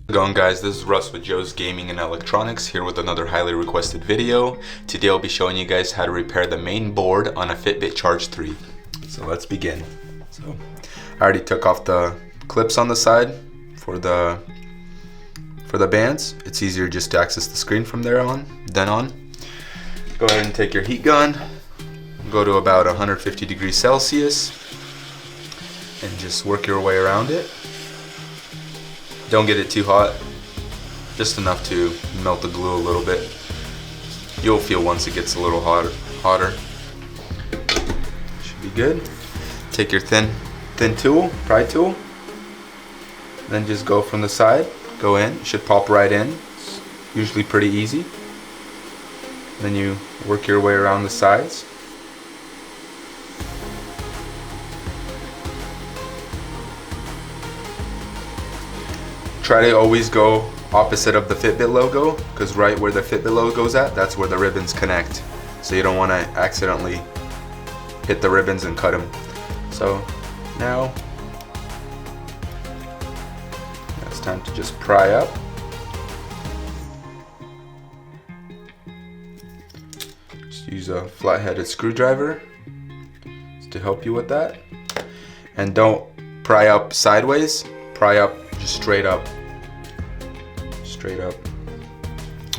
How's it going, guys? This is Russ with Joe's Gaming and Electronics, here with another highly requested video. Today I'll be showing you guys how to repair the main board on a Fitbit Charge 3. So let's begin. So I already took off the clips on the side for the bands. It's easier just to access the screen from there on. Go ahead and take your heat gun, go to about 150 degrees Celsius, and just work your way around it. Don't get it too hot, just enough to melt the glue a little bit. You'll feel once it gets a little hotter. Should be good. Take your thin tool, pry tool, then just go from the side, go in. It should pop right in. It's usually pretty easy. Then you work your way around the sides. Try to always go opposite of the Fitbit logo, because right where the Fitbit logo is at, that's where the ribbons connect. So you don't want to accidentally hit the ribbons and cut them. So now it's time to just pry up. Just use a flat-headed screwdriver to help you with that. And don't pry up sideways, pry up just straight up.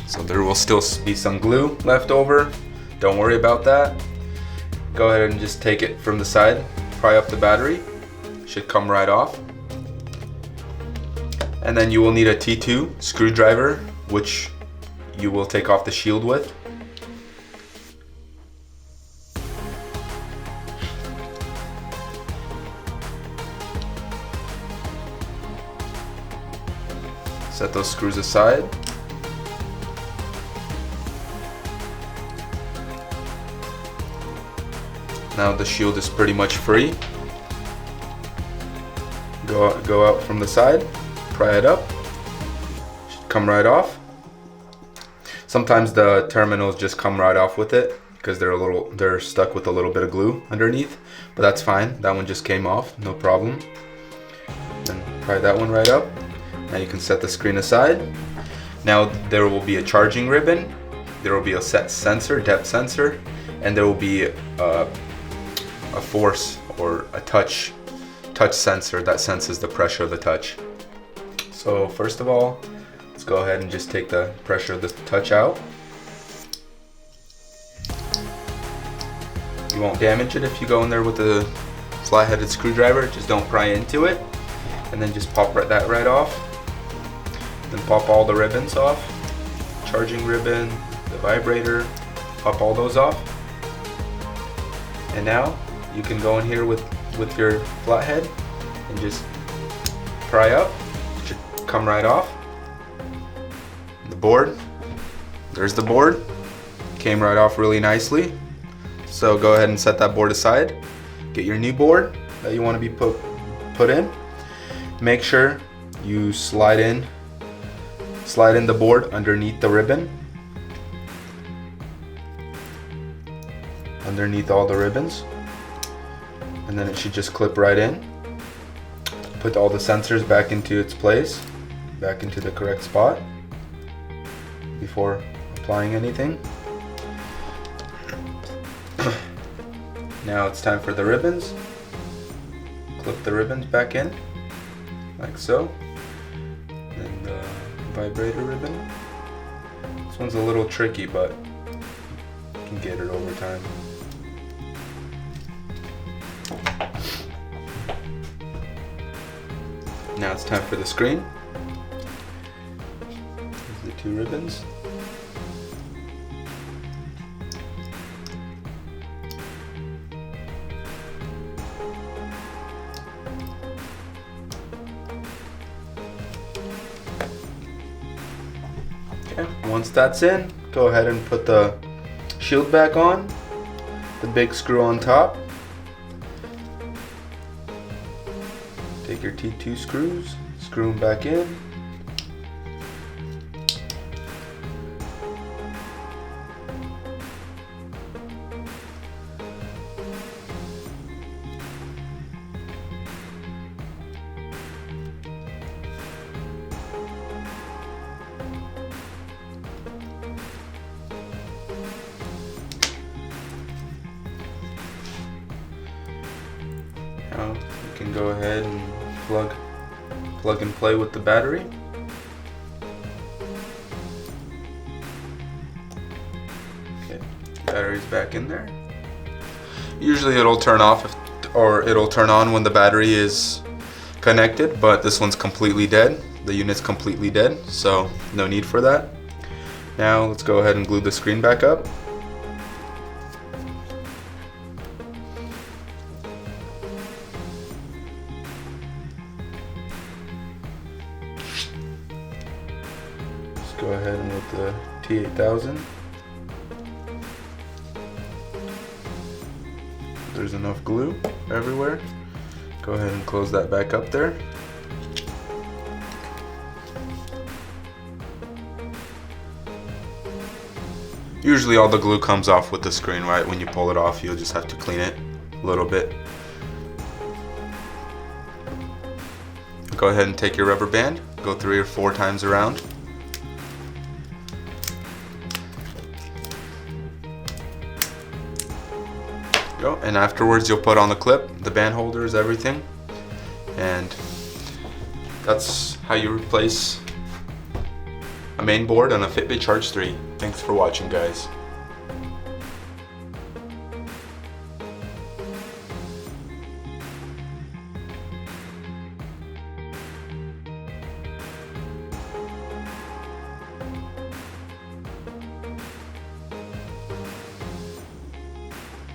So there will still be some glue left over. Don't worry about that. Go ahead and just take it from the side, pry up the battery. Should come right off. And then you will need a T2 screwdriver, which you will take off the shield with. Set those screws aside. Now the shield is pretty much free. Go out from the side, pry it up. Should come right off. Sometimes the terminals just come right off with it because they're stuck with a little bit of glue underneath, but that's fine. That one just came off, no problem. Then pry that one right up. Now you can set the screen aside. Now there will be a charging ribbon, there will be a set sensor, depth sensor, and there will be a force or a touch sensor that senses the pressure of the touch. So first of all, let's go ahead and just take the pressure of the touch out. You won't damage it if you go in there with a flat-headed screwdriver. Just don't pry into it, and then just pop that right off. Then pop all the ribbons off. Charging ribbon, the vibrator, pop all those off. And now you can go in here with your flathead and just pry up. It should come right off. The board, there's the board. Came right off really nicely. So go ahead and set that board aside. Get your new board that you want to be put in. Make sure you slide in the board underneath the ribbon, underneath all the ribbons, and then it should just clip right in. Put all the sensors back into its place, back into the correct spot before applying anything. Now it's time for the ribbons. Clip the ribbons back in, like so. And the vibrator ribbon. This one's a little tricky, but you can get it over time. Now it's time for the screen. Here's the two ribbons. Once that's in, go ahead and put the shield back on, the big screw on top. Take your T2 screws, screw them back in. go ahead and plug and play with the battery. Okay, battery's back in there. Usually it'll turn off or it'll turn on when the battery is connected, but this one's completely dead. The unit's completely dead, so no need for that. Now let's go ahead and glue the screen back up. Let's go ahead and with the T8000. There's enough glue everywhere. Go ahead and close that back up there. Usually all the glue comes off with the screen, right? When you pull it off, you'll just have to clean it a little bit. Go ahead and take your rubber band, go 3 or 4 times around. Go, and afterwards you'll put on the clip, the band holders, everything. And that's how you replace a main board on a Fitbit Charge 3. Thanks for watching, guys.